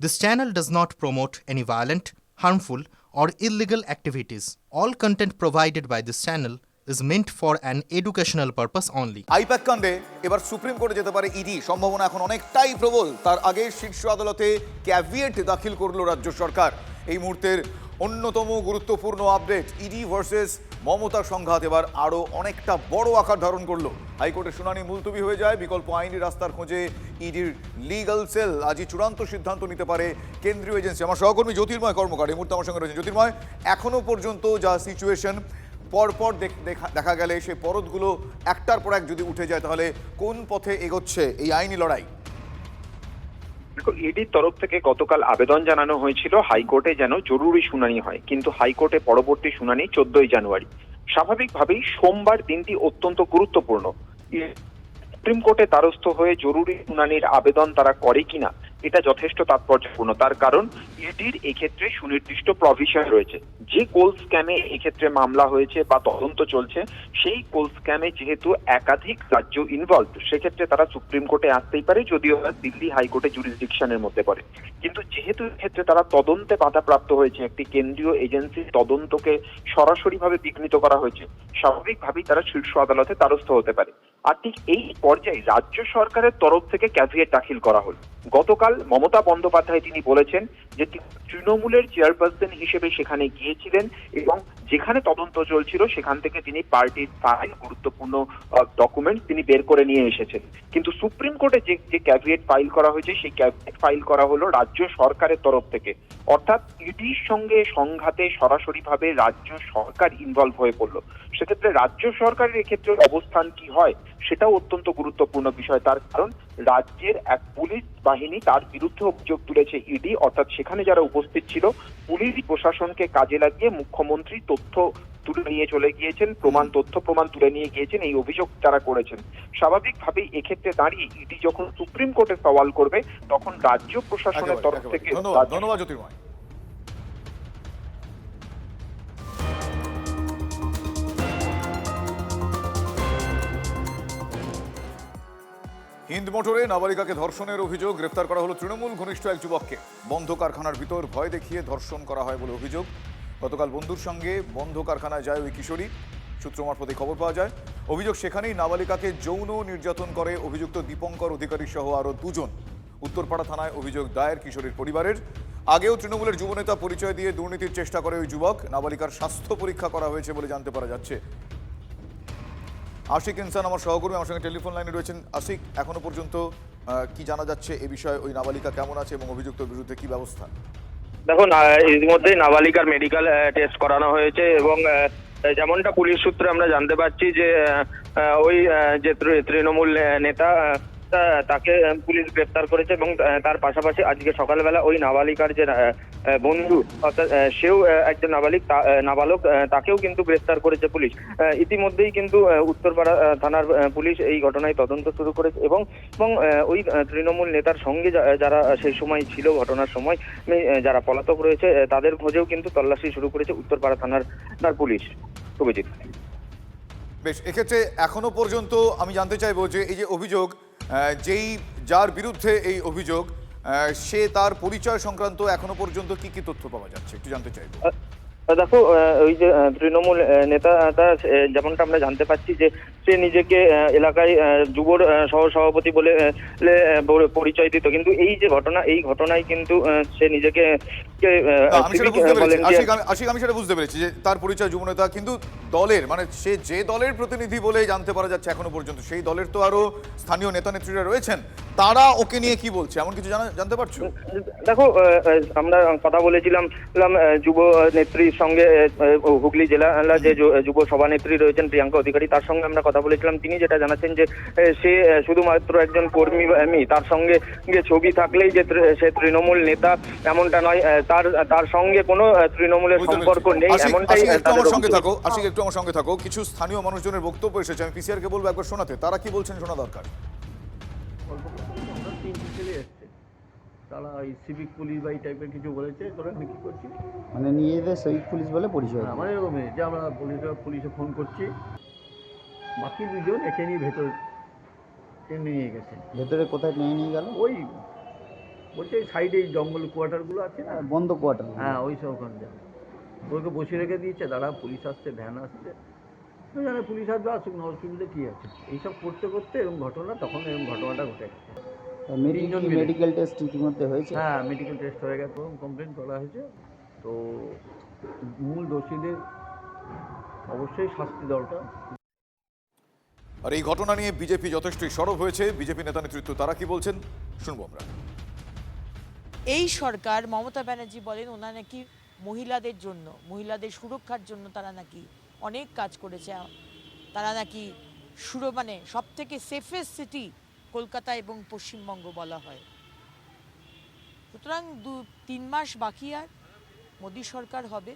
This channel does not promote any violent, harmful, or illegal activities. All content provided by this channel is meant for an educational purpose only. I-PAC কাণ্ডে এবার supreme কোর্টে যেতে পারে ED, সম্ভাবনা এখন অনেকটাই প্রবল। তার আগে শীর্ষ আদালতে ক্যাভিয়েট দাখিল করলো রাজ্য সরকার। এই মুহূর্তের অন্যতম গুরুত্বপূর্ণ আপডেট, ইডি ভার্সেস মমতা সংঘাত এবার আরও অনেকটা বড় আকার ধারণ করলো। হাইকোর্টের শুনানি মুলতবি হয়ে যায়, বিকল্প আইনি রাস্তার খোঁজে ইডির লিগ্যাল সেল আজই চূড়ান্ত সিদ্ধান্ত নিতে পারে কেন্দ্রীয় এজেন্সি। আমার সহকর্মী জ্যোতির্ময় কর্মকার এই মুহূর্তে আমার সঙ্গে রয়েছেন। জ্যোতির্ময়, এখনো পর্যন্ত যা সিচুয়েশন, পরপর দেখা গেলে সেই পরতগুলো একটার পর এক যদি উঠে যায়, তাহলে কোন পথে এগোচ্ছে এই আইনি লড়াই? ইডির তরফ থেকে গতকাল আবেদন জানানো হয়েছিল হাইকোর্টে যেন জরুরি শুনানি হয়, কিন্তু হাইকোর্টে পরবর্তী শুনানি 14ই জানুয়ারি। স্বাভাবিকভাবেই সোমবার দিনটি অত্যন্ত গুরুত্বপূর্ণ। সুপ্রিম কোর্টে দ্বারস্থ হয়ে জরুরি শুনানির আবেদন তারা করে কিনা এটা যথেষ্ট তাৎপর্যপূর্ণ। তার কারণ ইডির এক্ষেত্রে সুনির্দিষ্ট প্রভিশন রয়েছে। যে কোল স্ক্যামে এক্ষেত্রে মামলা হয়েছে বা তদন্ত চলছে, সেই কোল স্ক্যামে যেহেতু একাধিক রাজ্য ইনভলভ, সেক্ষেত্রে তারা সুপ্রিম কোর্টে আসতেই পারে, যদিও দিল্লি হাইকোর্টে জুরিসডিকশনের মধ্যে পড়ে। কিন্তু যেহেতু এক্ষেত্রে তারা তদন্তে বাধাপ্রাপ্ত হয়েছে, একটি কেন্দ্রীয় এজেন্সির তদন্তকে সরাসরিভাবে বিঘ্নিত করা হয়েছে, স্বাভাবিকভাবেই তারা শীর্ষ আদালতে দ্বারস্থ হতে পারে। আর ঠিক এই পর্যায়ে রাজ্য সরকারের তরফ থেকে ক্যাভিয়েট দাখিল করা হল। গতকাল মমতা বন্দ্যোপাধ্যায় তিনি বলেছেন যে তিনি তৃণমূলের চেয়ারপারসন হিসেবে সেখানে গিয়েছিলেন এবং যেখানে তদন্ত চলছিল সেখান থেকে তিনি পার্টির ফাইল, গুরুত্বপূর্ণ ডকুমেন্ট তিনি বের করে নিয়ে এসেছেন। কিন্তু সুপ্রিম কোর্টে যে ক্যাভিয়েট ফাইল করা হয়েছে, সেই ক্যাভিয়েট ফাইল করা হলো রাজ্য সরকারের তরফ থেকে। অর্থাৎ ইডির সঙ্গে সংঘাতে সরাসরিভাবে রাজ্য সরকার ইনভলভ হয়ে পড়লো। সেক্ষেত্রে রাজ্য সরকারের এক্ষেত্রে অবস্থান কি হয় সেটাও অত্যন্ত গুরুত্বপূর্ণ বিষয়। তার কারণ রাজ্যের এক পুলিশ বাহিনী তার বিরুদ্ধে অভিযোগ তুলেছে ইডি, অর্থাৎ সেখানে যারা উপস্থিত ছিল পুলিশ প্রশাসনকে কাজে লাগিয়ে মুখ্যমন্ত্রী তথ্য তুলে নিয়ে চলে গিয়েছেন, তথ্য প্রমাণ তুলে নিয়ে গিয়েছেন, এই অভিযোগ তারা করেছেন। স্বাভাবিকভাবেই এক্ষেত্রে দাঁড়িয়ে ইডি যখন সুপ্রিম কোর্টে সওয়াল করবে, তখন রাজ্য প্রশাসনের তরফ থেকে। ধন্যবাদ জ্যোতির্ময়। হিন্দ মোটরে নাবালিকাকে ধর্ষণের অভিযোগ, গ্রেফতার করা হলো তৃণমূল ঘনিষ্ঠ এক যুবককে। বন্ধ কারখানার ভিতর ভয় দেখিয়ে ধর্ষণ করা হয় বলে অভিযোগ। গতকাল বন্ধুর সঙ্গে বন্ধ কারখানায় যায় ওই কিশোরী, সূত্র মারফতে খবর পাওয়া যায়। অভিযোগ, সেখানেই নাবালিকাকে যৌন নির্যাতন করে অভিযুক্ত দীপঙ্কর অধিকারী সহ আরও দুজন। উত্তরপাড়া থানায় অভিযোগ দায়ের কিশোরীর পরিবারের। আগেও তৃণমূলের যুবনেতা পরিচয় দিয়ে দুর্নীতির চেষ্টা করে ওই যুবক। নাবালিকার স্বাস্থ্য পরীক্ষা করা হয়েছে বলে জানতে পারা যাচ্ছে। আশিক ইনসান আমার সহকর্মী, আমার সঙ্গে টেলিফোন লাইনে রয়েছেন। আশিক, এখনো পর্যন্ত কি জানা যাচ্ছে এ বিষয়ে? ওই নাবালিকা কেমন আছে এবং অভিযুক্তের বিরুদ্ধে কি ব্যবস্থা? দেখুন, ইতিমধ্যেই নাবালিকার মেডিকেল টেস্ট করানো হয়েছে এবং যেমনটা পুলিশ সূত্রে আমরা জানতে পারছি যে ওই যে তৃণমূল নেতা তাকে পুলিশ গ্রেফতার করেছে এবং তার পাশাপাশি আজকে সকালবেলা ওই নাবালিকার যে বন্ধু, অর্থাৎ সেও একজন নাবালক, তাকেও কিন্তু গ্রেফতার করেছে পুলিশ। ইতিমধ্যেই কিন্তু উত্তরপাড়া থানার পুলিশ এই ঘটনায় তদন্ত শুরু করেছে এবং ওই তৃণমূল নেতার সঙ্গে যারা সেই সময় ছিল, ঘটনার সময় যারা পলাতক রয়েছে, তাদের খোঁজেও কিন্তু তল্লাশি শুরু করেছে উত্তরপাড়া থানার পুলিশ। অভিজিৎ, বেশ, এক্ষেত্রে এখনো পর্যন্ত আমি জানতে চাইবো যে এই যে অভিযোগ, যার বিরুদ্ধে এই অভিযোগ, সে তার পরিচয় সংক্রান্ত এখনো পর্যন্ত কি কি তথ্য পাওয়া যাচ্ছে একটু জানতে চাইবো। দেখো, ওই যে তৃণমূল নেতাটা, যেমনটা আমরা জানতে পারছি যে সে নিজেকে এলাকায় যুবর সহসভাপতি বলে পরিচয় দিত, কিন্তু এই যে ঘটনা, এই ঘটনায় কিন্তু সে নিজেকে আমি সেটা বুঝতে পেরেছি যে তার পরিচয় যুবনেতা, কিন্তু দলের, মানে সে যে দলের প্রতিনিধি বলে জানতে পারা যাচ্ছে এখনো পর্যন্ত, সেই দলের তো আরো স্থানীয় নেতা নেত্রীরা রয়েছেন, তারা ওকে নিয়ে কি বলছে এমন কিছু জানতে পারছো? দেখো, আমরা কথা বলেছিলাম যুব নেত্রীর সঙ্গে, হুগলি জেলা যে যুব সভানেত্রী রয়েছেন প্রিয়াঙ্কা অধিকারী, তার সঙ্গে আমরা কথা বলেছিলাম। তিনি যেটা জানাচ্ছেন যে সে শুধুমাত্র একজন কর্মী, তার সঙ্গে ছবি থাকলেই যে সে তৃণমূল নেতা এমনটা নয়, তার সঙ্গে কোনো তৃণমূলের সম্পর্ক নেই, এমনটাই। একটু আমার সঙ্গে থাকো, কিছু স্থানীয় মানুষজনের বক্তব্য এসেছে, আমি পিসিআর কে বলবো একবার শোনাতে। তারা কি বলছেন শোনা দরকার। তারা ওই সিভিক পুলিশ বা এই টাইপের কিছু বলেছে, তোরা আমি কী করছি, মানে নিজেদের সিভিক পুলিশ বলে পরিচয়। মানে এরকমই যে আমরা পুলিশে ফোন করছি, বাকি দুজন একে নিয়ে ভেতরে নিয়ে গেছে। ভেতরে কোথায় নিয়ে গেল? ওই বলছে এই সাইডে এই জঙ্গল কোয়ার্টারগুলো আছে না, বন্ধ কোয়ার্টার। হ্যাঁ ওই সব ওখানে যাবে। ওকে বসিয়ে রেখে দিয়েছে, দাঁড়া পুলিশ আসছে, ভ্যান আসছে, জানে পুলিশ আসবে, আসুক না, অসুবিধা কী আছে। এইসব করতে করতে এরকম ঘটনা, তখন এরকম ঘটনাটা ঘটে গেছে। তিনজন মিলে। মেডিকেল টেস্ট ইতিমধ্যে হয়েছে। হ্যাঁ মেডিকেল টেস্ট হয়ে গেছে, কমপ্লেন করা হয়েছে। তো মূল দোষীদের অবশ্যই শাস্তি দরকার। আর এই ঘটনা নিয়ে বিজেপি যথেষ্টই সরব হয়েছে। বিজেপি নেতা নেতৃত্ব তারা কি বলছেন শুনবো আমরা। এই সরকার, মমতা ব্যানার্জি বলেন ওনারা নাকি মহিলাদের জন্য, মহিলাদের সুরক্ষার জন্য তারা নাকি অনেক কাজ করেছে। তারা নাকি মানে সব থেকে সেফেস্ট সিটি কলকাতা এবং পশ্চিমবঙ্গ বলা হয়। সুতরাং 2-3 মাস বাকি, আর মোদী সরকার হবে।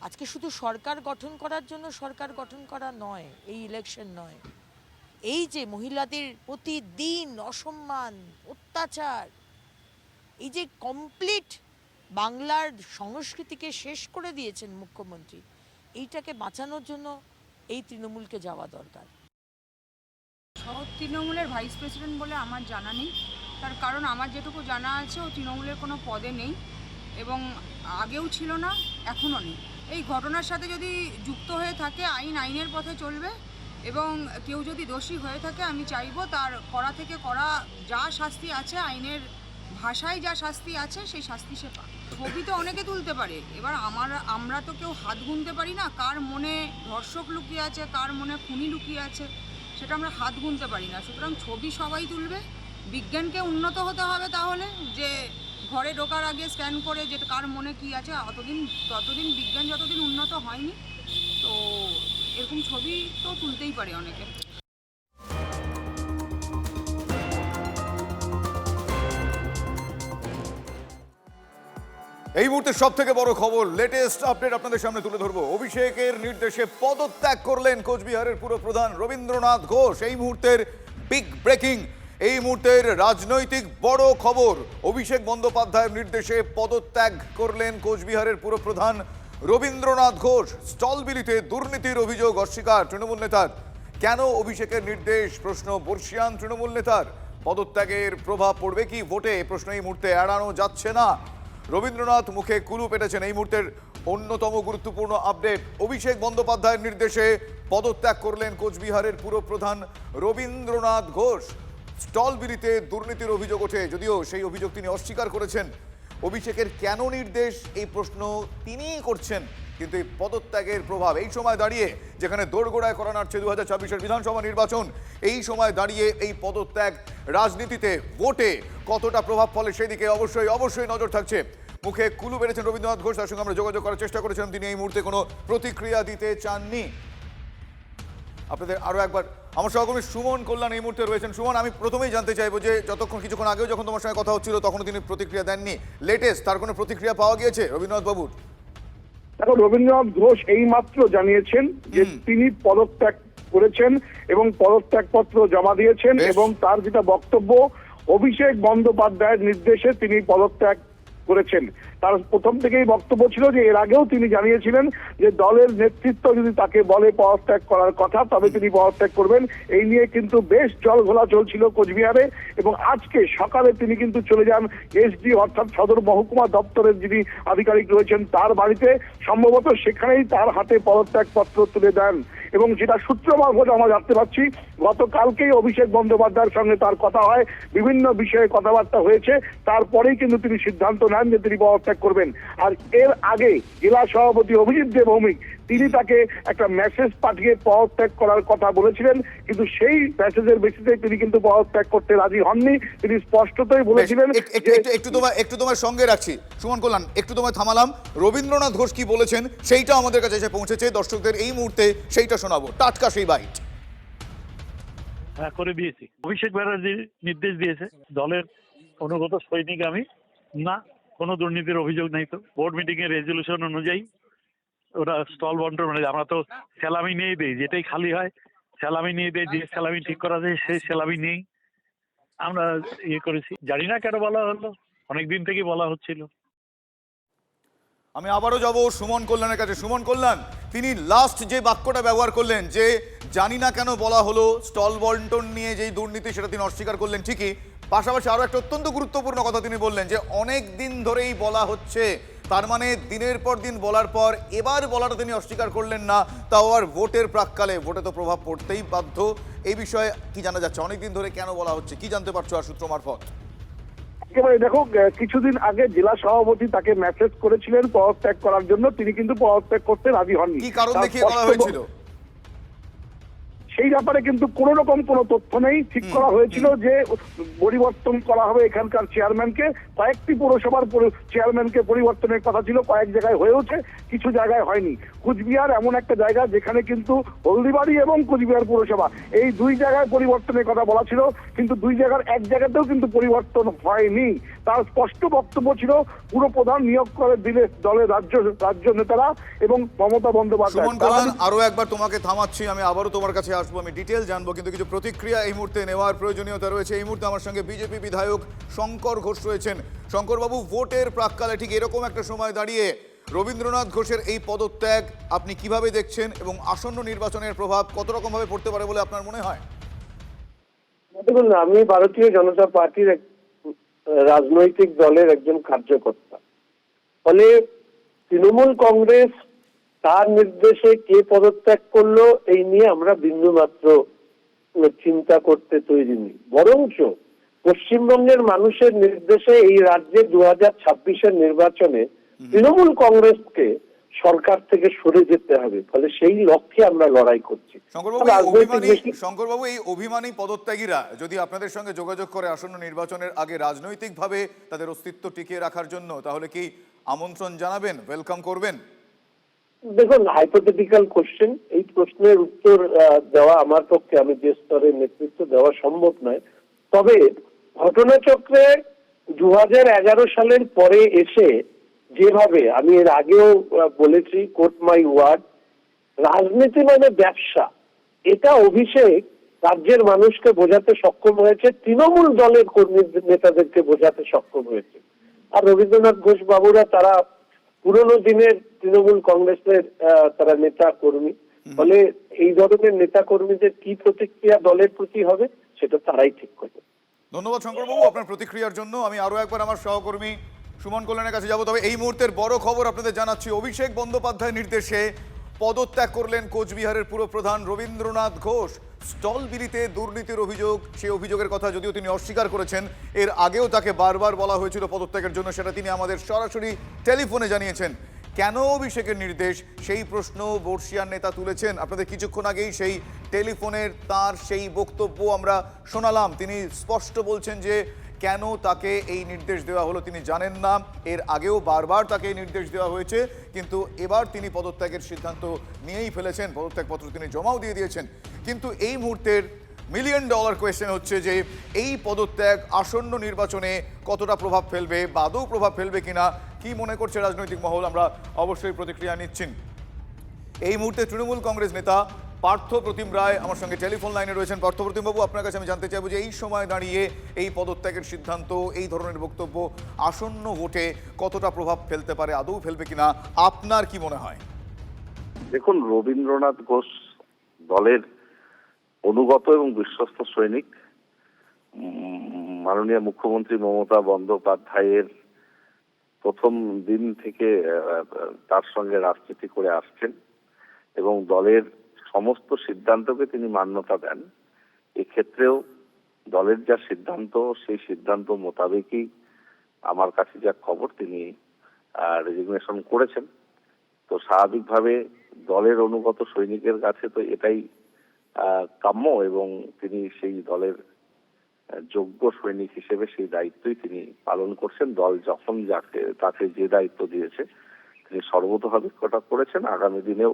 আজকে শুধু সরকার গঠন করার জন্য সরকার গঠন করা নয়, এই ইলেকশন নয়, এই যে মহিলাদের প্রতিদিন অসম্মান, অত্যাচার, এই যে কমপ্লিট বাংলার সংস্কৃতিকে শেষ করে দিয়েছেন মুখ্যমন্ত্রী, এইটাকে বাঁচানোর জন্য এই তৃণমূলকে যাওয়া দরকার। শহর তৃণমূলের ভাইস প্রেসিডেন্ট বলে আমার জানা নেই, তার কারণ আমার যেটুকু জানা আছে ও তৃণমূলের কোনো পদে নেই এবং আগেও ছিল না, এখনও নেই। এই ঘটনার সাথে যদি যুক্ত হয়ে থাকে আইনের পথে চলবে এবং কেউ যদি দোষী হয়ে থাকে আমি চাইবো তার করা থেকে করা যা শাস্তি আছে, আইনের ভাষায় যা শাস্তি আছে সেই শাস্তি সে পায়। ছবি তো অনেকে তুলতে পারে, এবার আমরা তো কেউ হাত গুনতে পারি না কার মনে ধর্ষক লুকিয়ে আছে, কার মনে খুনি লুকিয়ে আছে, সেটা আমরা হাত গুনতে পারি না। সুতরাং ছবি সবাই তুলবে, বিজ্ঞানকে উন্নত হতে হবে তাহলে, যে ঘরে ঢোকার আগে স্ক্যান করে যে কার মনে কি আছে, ততদিন বিজ্ঞান যতদিন উন্নত হয়নি, তো এরকম ছবি তো তুলতেই পারে অনেকে। এই মুহূর্তে সব থেকে বড় খবর, লেটেস্ট আপডেট আপনাদের সামনে তুলে ধরবো। অভিষেকের নির্দেশে পদত্যাগ করলেন কোচবিহারের পুরপ্রধান রবীন্দ্রনাথ ঘোষ। এই মুহূর্তের বিগ ব্রেকিং, এই মুহূর্তের রাজনৈতিক বড় খবর। অভিষেক বন্দ্যোপাধ্যায়ের নির্দেশে পদত্যাগ করলেন কোচবিহারের পুরপ্রধান রবীন্দ্রনাথ ঘোষ। স্টলবিলিতে দুর্নীতির অভিযোগ অস্বীকার তৃণমূল নেতার। কেন অভিষেকের নির্দেশ, প্রশ্ন বর্ষিয়ান তৃণমূল নেতার। পদত্যাগের প্রভাব পড়বে কি ভোটে, প্রশ্ন এই মুহূর্তে এড়ানো যাচ্ছে না। রবীন্দ্রনাথ মুখে কুলু পেটেছেন। এই মুহূর্তের অন্যতম গুরুত্বপূর্ণ আপডেট, অভিষেক বন্দ্যোপাধ্যায়ের নির্দেশে পদত্যাগ করলেন কোচবিহারের পুরপ্রধান রবীন্দ্রনাথ ঘোষ। স্টলবিলিতে দুর্নীতির অভিযোগ ওঠে, যদিও সেই অভিযোগ তিনি অস্বীকার করেছেন। অভিষেকের কেন নির্দেশ, এই প্রশ্ন তিনিই করছেন, কিন্তু এই পদত্যাগের প্রভাব এই সময় দাঁড়িয়ে, যেখানে দোরগোড়ায় করা নাড়ছে 2024-এর বিধানসভা নির্বাচন, এই সময় দাঁড়িয়ে এই পদত্যাগ রাজনীতিতে, ভোটে কতটা প্রভাব ফলে সেদিকে অবশ্যই নজর থাকছে। মুখে কুলু বেড়েছেন রবীন্দ্রনাথ ঘোষ, তার সঙ্গে আমরা যোগাযোগ করার চেষ্টা করেছিলাম, তিনি এই মুহূর্তে কোনো প্রতিক্রিয়া দিতে চাননি। আপনাদের আরও একবার, আমার সহকর্মী সুমন কল্যাণ এই মুহূর্তে রয়েছেন। সুমন, আমি প্রথমেই জানতে চাইবো যে কিছুক্ষণ আগেও যখন তোমার সঙ্গে কথা হচ্ছিল তখন তিনি প্রতিক্রিয়া দেননি, লেটেস্ট তার কোনো প্রতিক্রিয়া পাওয়া গিয়েছে রবীন্দ্রনাথ বাবুর? দেখো, রবীন্দ্রনাথ ঘোষ এইমাত্র জানিয়েছেন যে তিনি পদত্যাগ করেছেন এবং পদত্যাগপত্র জমা দিয়েছেন, এবং তার যেটা বক্তব্য, অভিষেক বন্দ্যোপাধ্যায়ের নির্দেশে তিনি পদত্যাগ করেছেন। তার প্রথম থেকেই বক্তব্য ছিল যে এর আগেও তিনি জানিয়েছিলেন যে দলের নেতৃত্ব যদি তাকে বলে পদত্যাগ করার কথা তবে তিনি পদত্যাগ করবেন। এই নিয়ে কিন্তু বেশ জলঘোলা চলছিল কোচবিহারে, এবং আজকে সকালে তিনি কিন্তু চলে যান এসডি অর্থাৎ সদর মহকুমা দপ্তরের যিনি আধিকারিক রয়েছেন তার বাড়িতে। সম্ভবত সেখানেই তার হাতে পদত্যাগপত্র তুলে দেন, এবং যেটা সূত্র মারফত আমরা জানতে পারছি গতকালকেই অভিষেক বন্দ্যোপাধ্যায়ের সঙ্গে তার কথা হয়, বিভিন্ন বিষয়ে কথাবার্তা হয়েছে, তারপরেই কিন্তু তিনি সিদ্ধান্ত নেন যে তিনি পদত্যাগ করবেন। আর এর আগে জেলা সভাপতি অভিজিৎ দেব ভৌমিক তিনি তাকে একটা মেসেজ পাঠিয়ে পদত্যাগ করার কথা বলেছিলেন, কিন্তু সেই মেসেজের বেসিসে তিনি কিন্তু পদত্যাগ করতে রাজি হননি। তিনি স্পষ্টতই বলেছিলেন। একটু তোমার সঙ্গে রাখছি সুমন কল্যাণ, একটু তোমায় থামালাম। রবীন্দ্রনাথ ঘোষ কি বলেছেন সেইটা আমাদের কাছে এসে পৌঁছেছে, দর্শকদের এই মুহূর্তে সেইটা শোনাবো, টাটকা সেই বাইট। হ্যাঁ, করে দিয়েছি। অভিষেক ব্যানার্জি নির্দেশ দিয়েছে, দলের অনুগত সৈনিক আমি, না কোনো দুর্নীতির অভিযোগ নেই। তো বোর্ড মিটিং এর রেজলিউশন অনুযায়ী ওরা স্টল বন্টন, মানে আমরা তো স্যালামি নিয়ে দিই, যেটাই খালি হয় স্যালামি নিয়ে দেয়, যে স্যালামি ঠিক করা যায় সেই স্যালামি নেই আমরা করেছি। জানি না কেন বলা হলো, অনেকদিন থেকেই বলা হচ্ছিল। আমি আবারও যাব সুমন কল্যাণের কাছে। সুমন কল্যাণ, তিনি লাস্ট যে বাক্যটা ব্যবহার করলেন যে জানি না কেন বলা হলো, স্টল বন্টন নিয়ে যেই দুর্নীতি সেটা তিনি অস্বীকার করলেন ঠিকই, পাশাপাশি আরো একটা অত্যন্ত গুরুত্বপূর্ণ কথা তিনি বললেন যে অনেক দিন ধরেই বলা হচ্ছে, তার মানে দিনের পর দিন বলার পর এবার বলাটা তিনি অস্বীকার করলেন না, তাও আর ভোটের প্রাক্কালে। ভোটে তো প্রভাব পড়তেই বাধ্য। এই বিষয়ে কি জানা যাচ্ছে, অনেকদিন ধরে কেন বলা হচ্ছে, কি জানতে পারছো আর সূত্র মারফত? একেবারে দেখো, কিছুদিন আগে জেলা সভাপতি তাকে মেসেজ করেছিলেন পদত্যাগ করার জন্য, তিনি কিন্তু পদত্যাগ করতে রাজি হননি। কি কারণ দেখিয়ে বলা হয়েছিল? সেই ব্যাপারে কিন্তু কোন রকম কোনো তথ্য নেই। ঠিক করা হয়েছিল যে পরিবর্তন করা হবে এখানকার চেয়ারম্যানকে, কয়েকটি পৌরসভার চেয়ারম্যানকে পরিবর্তনের কথা ছিল, কয়েক জায়গায় হয়েওছে, কিছু জায়গায় হয়নি। কুচবিহার এমন একটা জায়গা যেখানে কিন্তু হলদিবাড়ি এবং কুচবিহার পৌরসভা এই দুই জায়গায় পরিবর্তনের কথা বলা ছিল, কিন্তু দুই জায়গার এক জায়গাতেও কিন্তু পরিবর্তন হয়নি। তার স্পষ্ট বক্তব্য ছিল পুরপ্রধান নিয়োগ করে দিলে দলের রাজ্য নেতারা এবং মমতা বন্দ্যোপাধ্যায়। সুমন কল্যাণ, আরো একবার তোমাকে থামাচ্ছি, আমি আবারও তোমার কাছে আসবো, আমি ডিটেল জানবো, কিন্তু কিছু প্রতিক্রিয়া এই মুহূর্তে নেওয়ার প্রয়োজনীয়তা রয়েছে। এই মুহূর্তে আমার সঙ্গে বিজেপি বিধায়ক শঙ্কর ঘোষ রয়েছেন। শঙ্করবাবু, ভোটের প্রাক্কালে ঠিক এরকম একটা সময় দাঁড়িয়ে রবীন্দ্রনাথ ঘোষের এই পদত্যাগ আপনি কিভাবে দেখছেন এবং আসন্ন নির্বাচনের প্রভাব কত রকম ভাবে পড়তে পারে বলে আপনার মনে হয়? দেখুন, আমি ভারতীয় জনতা পার্টির রাজনৈতিক দলের একজন কার্যকর্তা, ফলে তৃণমূল কংগ্রেস তার নির্দেশে কে পদত্যাগ করলো এই নিয়ে আমরা বিন্দুমাত্র চিন্তা করতে তৈরি নেই। বরঞ্চ পশ্চিমবঙ্গের মানুষের নির্দেশে এই রাজ্যে 2026-এর নির্বাচনে তৃণমূল কংগ্রেসকে সরকার থেকে সরে যেতে হবে, ফলে সেই লক্ষ্যে আমরা লড়াই করছি। শঙ্করবাবু, এই অভিমানী পদত্যাগীরা যদি আপনাদের সঙ্গে যোগাযোগ করে আসন্ন নির্বাচনের আগে রাজনৈতিকভাবে তাদের অস্তিত্ব টিকিয়ে রাখার জন্য, তাহলে কি আমন্ত্রণ জানাবেন, ওয়েলকাম করবেন? দেখুন, হাইপোথেটিক্যাল কোশ্চেন, এই প্রশ্নের উত্তর দেওয়া আমার পক্ষে, আমি যে স্তরের নেতৃত্ব দেওয়া সম্ভব নয়। তবে ঘটনাচক্রে 2011 সালের পরে এসে যেভাবে, আমি এর আগেও বলেছি, কোট মাই ওয়ার্ড, রাজনীতি মানে ব্যবসা, এটা অভিষেক রাজ্যের মানুষকে বোঝাতে সক্ষম হয়েছে, তৃণমূল দলের কর্মী নেতাদেরকে বোঝাতে সক্ষম হয়েছে। আর রবীন্দ্রনাথ ঘোষ বাবুরা তারা পুরনো দিনের তৃণমূল কংগ্রেসের তারা নেতা কর্মী, ফলে এই ধরনের নেতা কর্মীদের কি প্রতিক্রিয়া দলের প্রতি হবে সেটা তারাই ঠিক করবে। ধন্যবাদ শঙ্করবাবু আপনার প্রতিক্রিয়ার জন্য। আমি আরো একবার আমার সহকর্মী সুমন কল্যাণের কাছে যাবো। তবে এই মুহূর্তের বড় খবর আপনাদের জানাচ্ছি, অভিষেক বন্দ্যোপাধ্যায়ের নির্দেশে পদত্যাগ করলেন কোচবিহারের পুরপ্রধান রবীন্দ্রনাথ ঘোষ। স্টল বিলিতে দুর্নীতির অভিযোগ, সেই অভিযোগের কথা যদিও তিনি অস্বীকার করেছেন, এর আগেও তাকে বারবার বলা হয়েছিল পদত্যাগের জন্য, সেটা তিনি আমাদের সরাসরি টেলিফোনে জানিয়েছেন। কেন অভিষেকের নির্দেশ, সেই প্রশ্ন বর্ষিয়ার নেতা তুলেছেন। আপনাদের কিছুক্ষণ আগেই সেই টেলিফোনের তার সেই বক্তব্য আমরা শোনালাম। তিনি স্পষ্ট বলছেন যে কেন তাকে এই নির্দেশ দেওয়া হলো তিনি জানেন না, এর আগেও বারবার তাকে এই নির্দেশ দেওয়া হয়েছে, কিন্তু এবার তিনি পদত্যাগের সিদ্ধান্ত নিয়েই ফেলেছেন, পদত্যাগপত্র তিনি জমাও দিয়ে দিয়েছেন। কিন্তু এই মুহূর্তের $1 মিলিয়ন কোয়েশ্চেন হচ্ছে যে এই পদত্যাগ আসন্ন নির্বাচনে কতটা প্রভাব ফেলবে বা আদৌ প্রভাব ফেলবে কিনা, কি মনে করছে রাজনৈতিক মহল, আমরা অবশ্যই প্রতিক্রিয়া নিচ্ছি। এই মুহূর্তে তৃণমূল কংগ্রেস নেতা পার্থ প্রতিম রায় আমার সঙ্গে টেলিফোন লাইনে রয়েছেন। পার্থ প্রতিম বাবু, আপনার কাছে আমি জানতে চাইবো যে এই সময় দাঁড়িয়ে এই পদত্যাগের সিদ্ধান্ত, এই ধরনের বক্তব্য আসন্ন ভোটে কতটা প্রভাব ফেলতে পারে, আদৌ ফেলবে কিনা, আপনার কি মনে হয়? দেখুন, রবীন্দ্রনাথ ঘোষ দলের অনুগত এবং বিশ্বস্ত সৈনিক। মাননীয় মুখ্যমন্ত্রী মমতা বন্দ্যোপাধ্যায়ের প্রথম দিন থেকে তার সঙ্গে রাজনীতি করে আসছেন এবং দলের সমস্ত সিদ্ধান্তকে তিনি মান্যতা দেন। এক্ষেত্রেও দলের যা সিদ্ধান্ত, সেই সিদ্ধান্ত মোতাবেকই আমার কাছে যা খবর তিনি রেজিগনেশন করেছেন। তো স্বাভাবিকভাবে দলের অনুগত সৈনিকের কাছে তো এটাই কাম্য এবং তিনি সেই দলের যোগ্য সৈনিক হিসেবে সেই দায়িত্বই তিনি পালন করছেন। দল যখন তাকে যে দায়িত্ব দিয়েছে তিনি সর্বতোভাবে কটা করেছেন, আগামী দিনেও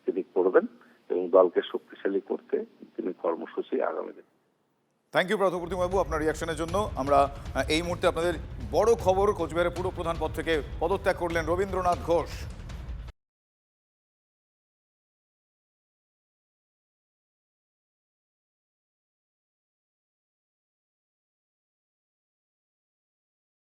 তিনি করবেন এবং দলকে শক্তিশালী করতে তিনি কর্মসূচি আগামী দিন। থ্যাংক ইউ পার্থপ্রতিম বাবু আপনার রিয়াকশনের জন্য। আমরা এই মুহূর্তে আপনাদের বড় খবর, কোচবিহারের পুরপ্রধান পদ থেকে পদত্যাগ করলেন রবীন্দ্রনাথ ঘোষ।